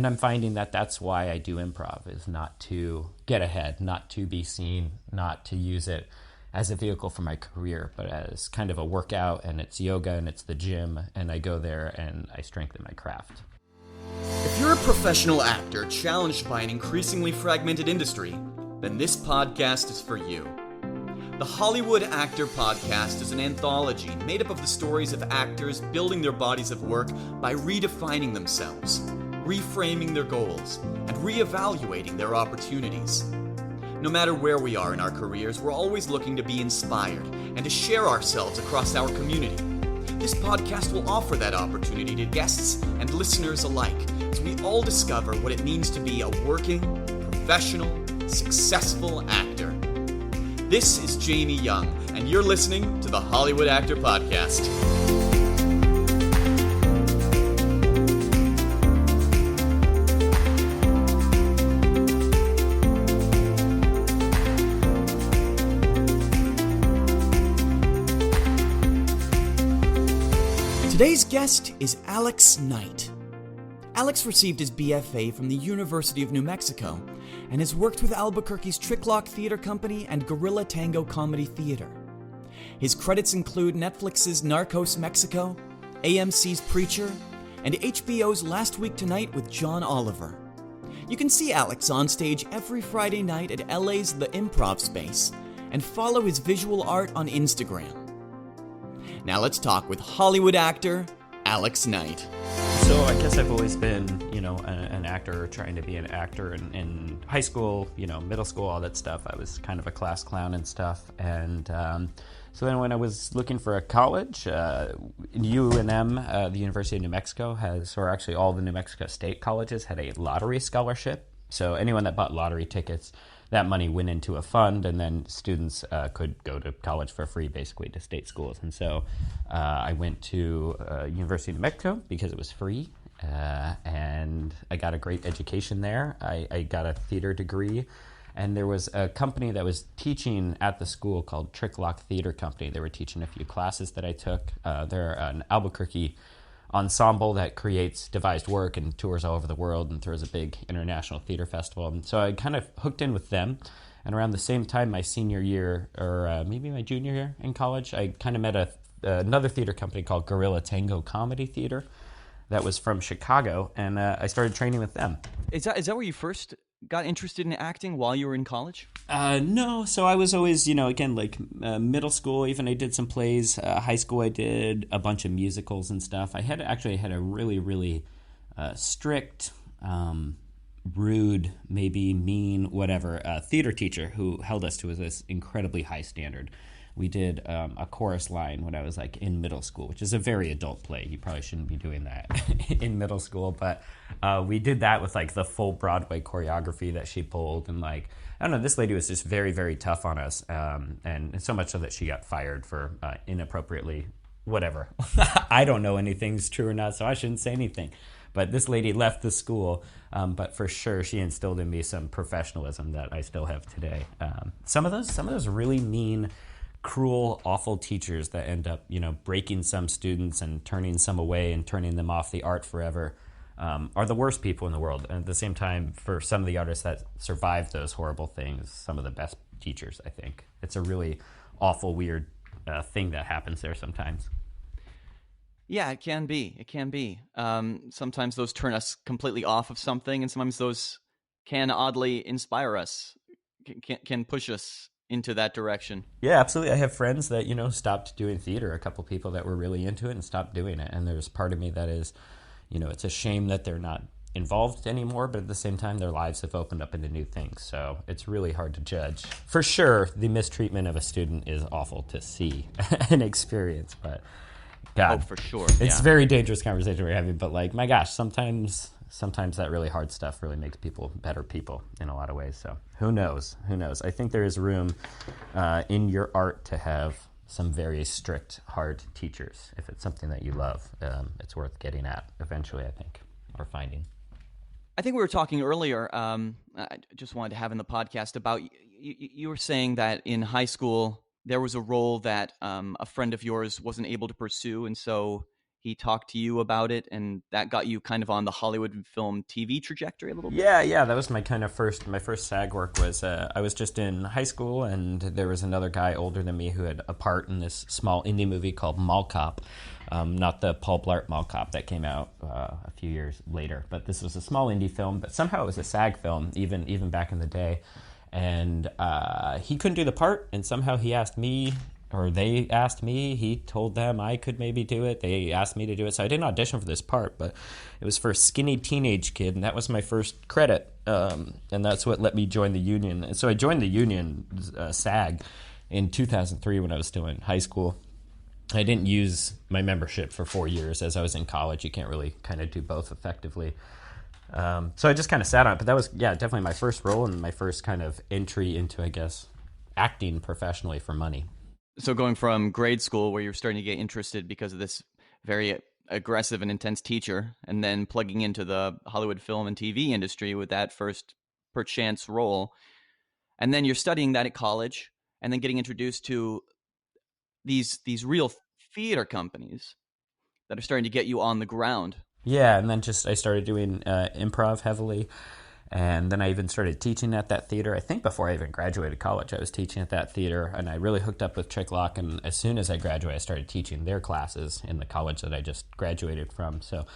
And I'm finding that that's why I do improv, is not to get ahead, not to be seen, not to use it as a vehicle for my career, but as kind of a workout, and it's yoga and it's the gym, and I go there and I strengthen my craft. If you're a professional actor challenged by an increasingly fragmented industry, then this podcast is for you. The Hollywood Actor Podcast is an anthology made up of the stories of actors building their bodies of work by redefining themselves, reframing their goals, and reevaluating their opportunities. No matter where we are in our careers, we're always looking to be inspired and to share ourselves across our community. This podcast will offer that opportunity to guests and listeners alike, as we all discover what it means to be a working, professional, successful actor. This is Jamie Young, and you're listening to the Hollywood Actor Podcast. Today's guest is Alex Knight. Alex received his BFA from the University of New Mexico and has worked with Albuquerque's Tricklock Theater Company and Gorilla Tango Comedy Theater. His credits include Netflix's Narcos Mexico, AMC's Preacher, and HBO's Last Week Tonight with John Oliver. You can see Alex on stage every Friday night at LA's The Improv Space and follow his visual art on Instagram. Now let's talk with Hollywood actor Alex Knight. So I guess I've always been, an actor, trying to be an actor in high school, middle school, all that stuff. I was kind of a class clown and stuff. And so then when I was looking for a college, UNM, the University of New Mexico, or actually all the New Mexico State colleges had a lottery scholarship. So anyone that bought lottery tickets, that money went into a fund, and then students could go to college for free, basically, to state schools. And so I went to University of New Mexico because it was free, and I got a great education there. I got a theater degree, and there was a company that was teaching at the school called Tricklock Theater Company. They were teaching a few classes that I took. They're an Albuquerque ensemble that creates devised work and tours all over the world and throws a big international theater festival. And so I kind of hooked in with them. And around the same time, my senior year, or maybe my junior year in college, I kind of met another theater company called Gorilla Tango Comedy Theater that was from Chicago, and I started training with them. Is that where you first got interested in acting, while you were in college? No. So I was always, middle school, even I did some plays. High school, I did a bunch of musicals and stuff. I had a really, really strict, rude, maybe mean, whatever, theater teacher who held us to this incredibly high standard. We did a chorus line when I was in middle school, which is a very adult play. You probably shouldn't be doing that in middle school, but we did that with the full Broadway choreography that she pulled, and I don't know, this lady was just very, very tough on us, and so much so that she got fired for inappropriately, whatever. I don't know anything's true or not, so I shouldn't say anything. But this lady left the school, but for sure she instilled in me some professionalism that I still have today. Some of those really mean, cruel, awful teachers that end up, breaking some students and turning some away and turning them off the art forever, are the worst people in the world. And at the same time, for some of the artists that survived those horrible things, some of the best teachers, I think. It's a really awful, weird thing that happens there sometimes. Yeah, it can be. It can be. Sometimes those turn us completely off of something, and sometimes those can oddly inspire us, can push us into that direction. Yeah, absolutely. I have friends that, stopped doing theater, a couple people that were really into it and stopped doing it. And there's part of me that is, it's a shame that they're not involved anymore, but at the same time, their lives have opened up into new things. So it's really hard to judge. For sure, the mistreatment of a student is awful to see and experience, but God. Oh, for sure. It's a very dangerous conversation we're having, but my gosh, sometimes that really hard stuff really makes people better people in a lot of ways. So who knows? I think there is room in your art to have some very strict, hard teachers. If it's something that you love, it's worth getting at eventually, I think, or finding. I think we were talking earlier, I just wanted to have in the podcast about, you were saying that in high school, there was a role that a friend of yours wasn't able to pursue, and so he talked to you about it, and that got you kind of on the Hollywood film TV trajectory a little bit? Yeah, that was my first SAG work was, I was just in high school, and there was another guy older than me who had a part in this small indie movie called Mall Cop. Not the Paul Blart Mall Cop that came out a few years later, but this was a small indie film, but somehow it was a SAG film, even back in the day. And he couldn't do the part, and somehow he asked me, or they asked me, he told them I could maybe do it. They asked me to do it. So I didn't audition for this part, but it was for a skinny teenage kid, and that was my first credit. And that's what let me join the union. And so I joined the union, SAG, in 2003 when I was still in high school. I didn't use my membership for 4 years. As I was in college, you can't really kind of do both effectively. So I just kind of sat on it. But that was, definitely my first role and my first kind of entry into, I guess, acting professionally for money. So going from grade school, where you're starting to get interested because of this very aggressive and intense teacher, and then plugging into the Hollywood film and TV industry with that first perchance role, and then you're studying that at college, and then getting introduced to these real theater companies that are starting to get you on the ground. Yeah, and then I started doing improv heavily. And then I even started teaching at that theater. I think before I even graduated college, I was teaching at that theater, and I really hooked up with Tricklock. And as soon as I graduated, I started teaching their classes in the college that I just graduated from. So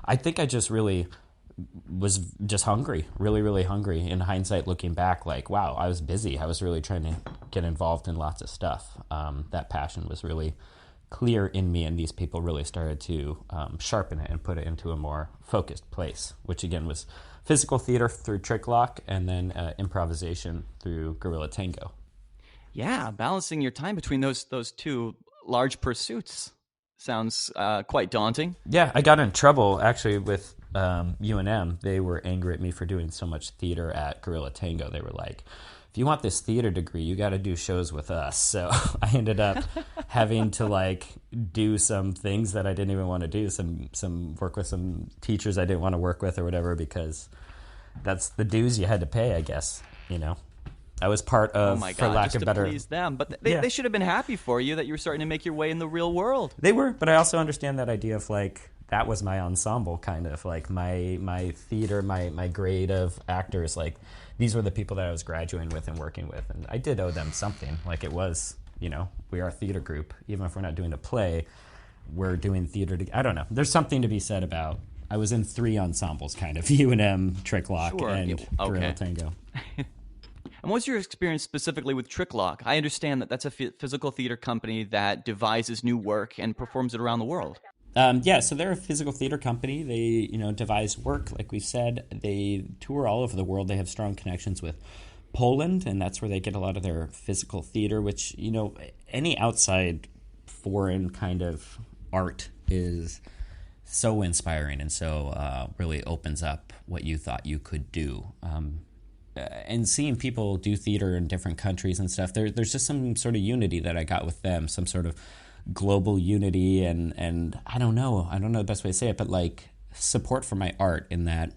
I think I just really was just hungry, really, really hungry. In hindsight, looking back, like, wow, I was busy. I was really trying to get involved in lots of stuff. That passion was really clear in me, and these people really started to sharpen it and put it into a more focused place, which again was physical theater through Tricklock, and then improvisation through Gorilla Tango. Yeah, balancing your time between those two large pursuits sounds quite daunting. Yeah, I got in trouble actually with UNM. They were angry at me for doing so much theater at Gorilla Tango. They were like, if you want this theater degree, you got to do shows with us. So I ended up having to do some things that I didn't even want to do, some work with some teachers I didn't want to work with or whatever, because that's the dues you had to pay, I guess. I was part of, for lack of better, to please them. But they should have been happy for you that you were starting to make your way in the real world. They were, but I also understand that idea of that was my ensemble, kind of my theater, my grade of actors. These were the people that I was graduating with and working with, and I did owe them something. It was, we are a theater group. Even if we're not doing a play, we're doing theater. I don't know. There's something to be said about. I was in 3 ensembles, kind of UNM, Tricklock, and Gorilla Tango. And what's your experience specifically with Tricklock? I understand that that's a physical theater company that devises new work and performs it around the world. So they're a physical theater company. They, devise work, like we said. They tour all over the world. They have strong connections with Poland, and that's where they get a lot of their physical theater, which, any outside foreign kind of art is so inspiring and so really opens up what you thought you could do. And seeing people do theater in different countries and stuff, there's just some sort of unity that I got with them, some sort of global unity, and I don't know the best way to say it, but support for my art in that,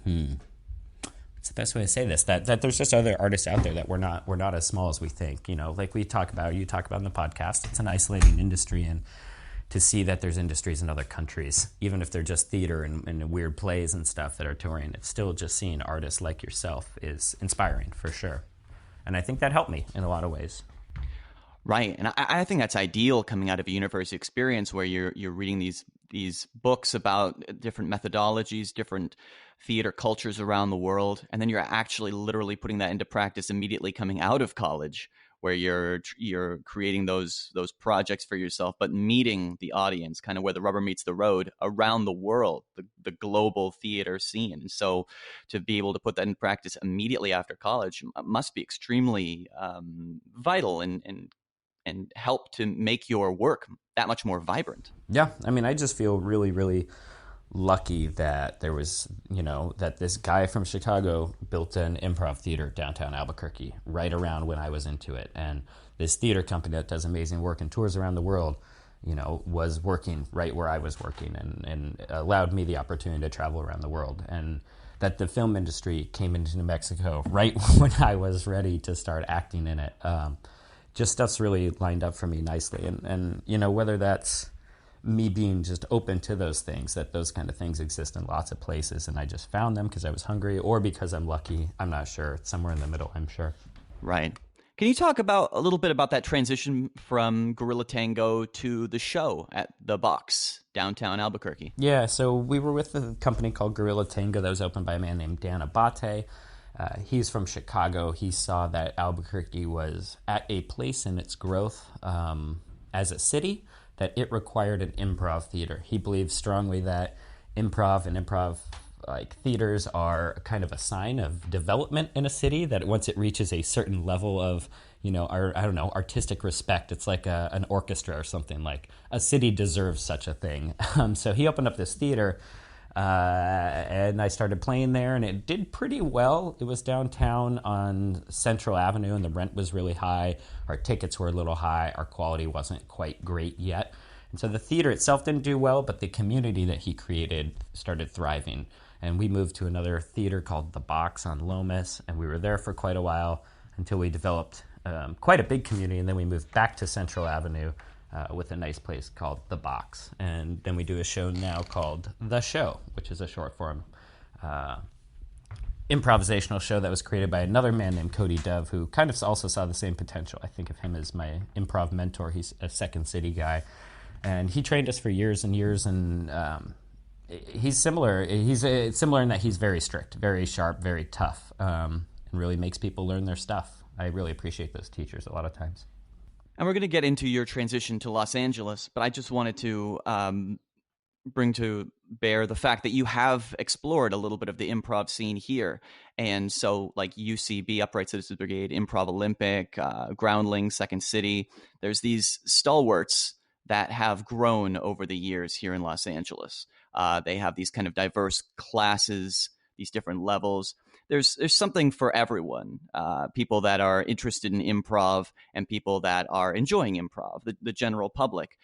what's the best way to say this, that there's just other artists out there that we're not as small as we think, you talk about in the podcast. It's an isolating industry, and to see that there's industries in other countries, even if they're just theater and weird plays and stuff that are touring, it's still just seeing artists like yourself is inspiring for sure. And I think that helped me in a lot of ways. Right, and I think that's ideal coming out of a university experience where you're reading these books about different methodologies, different theater cultures around the world, and then you're actually literally putting that into practice immediately coming out of college, where you're creating those projects for yourself, but meeting the audience, kind of where the rubber meets the road around the world, the global theater scene. And so to be able to put that in practice immediately after college must be extremely vital and help to make your work that much more vibrant. Yeah, I just feel really, really lucky that there was, that this guy from Chicago built an improv theater downtown Albuquerque right around when I was into it. And this theater company that does amazing work and tours around the world, was working right where I was working and allowed me the opportunity to travel around the world. And that the film industry came into New Mexico right when I was ready to start acting in it. Just stuff's really lined up for me nicely. And whether that's me being just open to those things, that those kind of things exist in lots of places. And I just found them because I was hungry or because I'm lucky. I'm not sure. It's somewhere in the middle, I'm sure. Right. Can you talk about a little bit about that transition from Gorilla Tango to the show at the Box downtown Albuquerque? Yeah, so we were with a company called Gorilla Tango that was opened by a man named Dan Abate. He's from Chicago. He saw that Albuquerque was at a place in its growth as a city that it required an improv theater. He believes strongly that improv like theaters are kind of a sign of development in a city, that once it reaches a certain level of, artistic respect, it's like an orchestra or something. Like a city deserves such a thing. So he opened up this theater, and I started playing there, and it did pretty well. It was downtown on Central Avenue, and the rent was really high. Our tickets were a little high. Our quality wasn't quite great yet. And so the theater itself didn't do well, but the community that he created started thriving. And we moved to another theater called The Box on Lomas, and we were there for quite a while until we developed quite a big community, and then we moved back to Central Avenue with a nice place called The Box. And then we do a show now called The Show, which is a short form improvisational show that was created by another man named Cody Dove, who kind of also saw the same potential. I think of him as my improv mentor. He's a Second City guy, and he trained us for years and years, and he's similar. He's similar in that he's very strict, very sharp, very tough, and really makes people learn their stuff. I really appreciate those teachers a lot of times. And we're going to get into your transition to Los Angeles, but I just wanted to bring to bear the fact that you have explored a little bit of the improv scene here. And so like UCB, Upright Citizens Brigade, Improv Olympic, Groundling, Second City, there's these stalwarts that have grown over the years here in Los Angeles. They have these kind of diverse classes, these different levels. There's something for everyone. People that are interested in improv and people that are enjoying improv, the general public.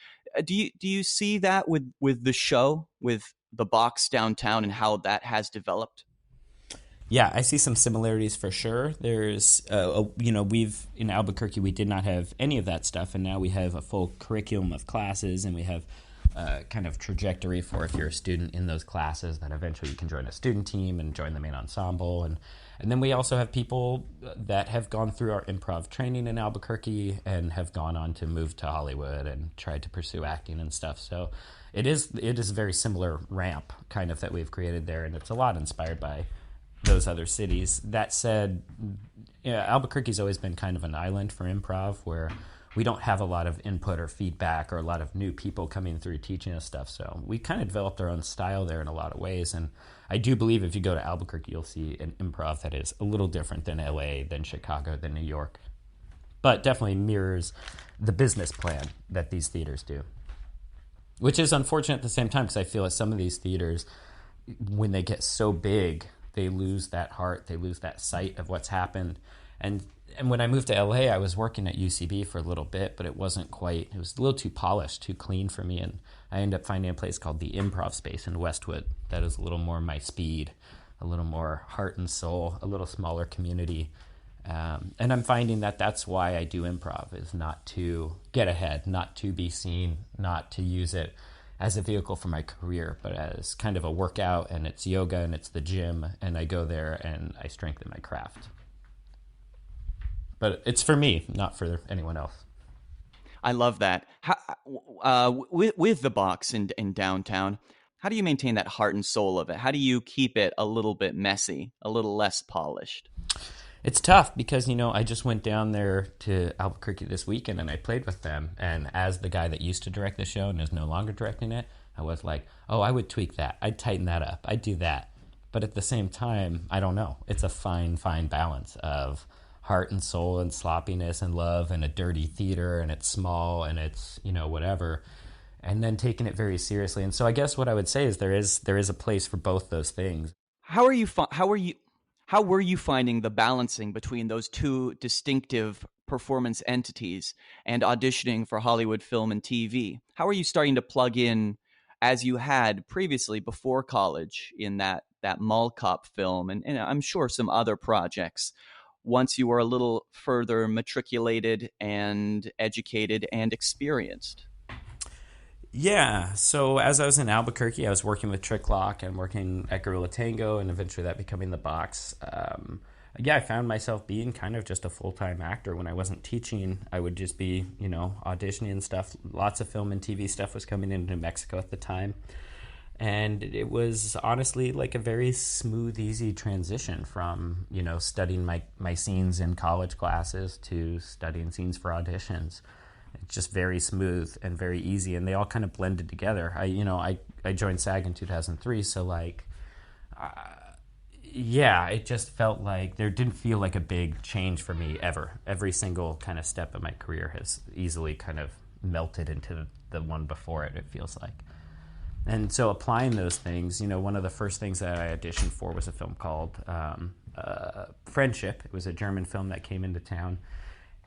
Do you see that with the show, with The Box downtown, and how that has developed? Yeah, I see some similarities for sure. There's, we've in Albuquerque, we did not have any of that stuff, and now we have a full curriculum of classes, and we have kind of trajectory for if you're a student in those classes, that eventually you can join a student team and join the main ensemble. And then we also have people that have gone through our improv training in Albuquerque and have gone on to move to Hollywood and tried to pursue acting and stuff. So it is a very similar ramp kind of that we've created there, and it's a lot inspired by those other cities. That said, Albuquerque's always been kind of an island for improv, where we don't have a lot of input or feedback or a lot of new people coming through teaching us stuff. So we kind of developed our own style there in a lot of ways. And I do believe if you go to Albuquerque, you'll see an improv that is a little different than LA, than Chicago, than New York, but definitely mirrors the business plan that these theaters do, which is unfortunate at the same time, because I feel like some of these theaters, when they get so big, they lose that heart, they lose that sight of what's happened. And when I moved to LA, I was working at UCB for a little bit, but it was a little too polished, too clean for me. And I ended up finding a place called the Improv Space in Westwood that is a little more my speed, a little more heart and soul, a little smaller community. And I'm finding that that's why I do improv, is not to get ahead, not to be seen, not to use it as a vehicle for my career, but as kind of a workout, and it's yoga and it's the gym, and I go there and I strengthen my craft. But it's for me, not for anyone else. I love that. With The Box in downtown, how do you maintain that heart and soul of it? How do you keep it a little bit messy, a little less polished? It's tough because, I just went down there to Albuquerque this weekend and I played with them. And as the guy that used to direct the show and is no longer directing it, I was like, oh, I would tweak that. I'd tighten that up. I'd do that. But at the same time, I don't know. It's a fine balance of heart and soul and sloppiness and love and a dirty theater, and it's small and it's, whatever, and then taking it very seriously. And so I guess what I would say is there is a place for both those things. How were you finding the balancing between those two distinctive performance entities and auditioning for Hollywood film and TV? How are you starting to plug in, as you had previously before college, in that Mall Cop film and I'm sure some other projects, once you were a little further matriculated and educated and experienced? Yeah, so as I was in Albuquerque, I was working with Tricklock and working at Gorilla Tango, and eventually that becoming the box. Yeah, I found myself being kind of just a full-time actor. When I wasn't teaching, I would just be, auditioning and stuff. Lots of film and TV stuff was coming into New Mexico at the time. And it was honestly like a very smooth, easy transition from, studying my scenes in college classes to studying scenes for auditions. It's just very smooth and very easy, and they all kind of blended together. I joined SAG in 2003, so it just felt like there didn't feel like a big change for me ever. Every single kind of step of my career has easily kind of melted into the one before it feels like. And so applying those things, one of the first things that I auditioned for was a film called Friendship. It was a German film that came into town.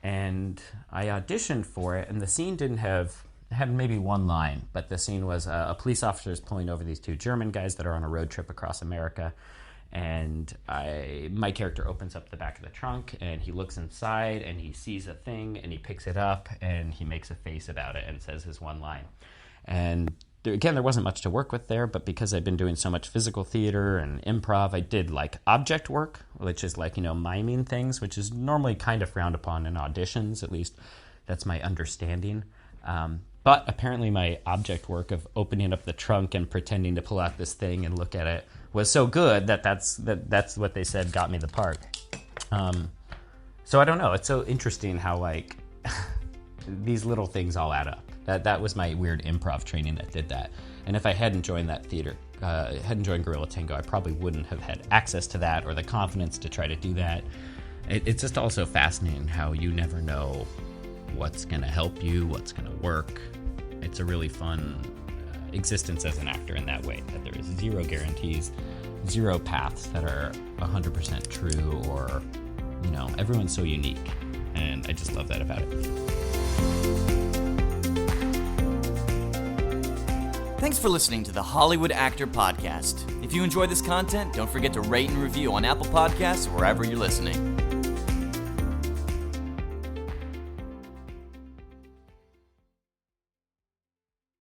And I auditioned for it, and the scene had maybe one line, but the scene was a police officer is pulling over these two German guys that are on a road trip across America. And my character opens up the back of the trunk, and he looks inside, and he sees a thing, and he picks it up, and he makes a face about it and says his one line. And there wasn't much to work with there, but because I'd been doing so much physical theater and improv, I did object work, which is miming things, which is normally kind of frowned upon in auditions, at least that's my understanding. But apparently my object work of opening up the trunk and pretending to pull out this thing and look at it was so good that's what they said got me the part. So I don't know. It's so interesting how these little things all add up. That was my weird improv training that did that. And if I hadn't joined that theater, hadn't joined Gorilla Tango, I probably wouldn't have had access to that or the confidence to try to do that. It's just also fascinating how you never know what's going to help you, what's going to work. It's a really fun existence as an actor in that way, that there is zero guarantees, zero paths that are 100% true, or, everyone's so unique. And I just love that about it. Thanks for listening to the Hollywood Actor Podcast. If you enjoy this content, don't forget to rate and review on Apple Podcasts or wherever you're listening.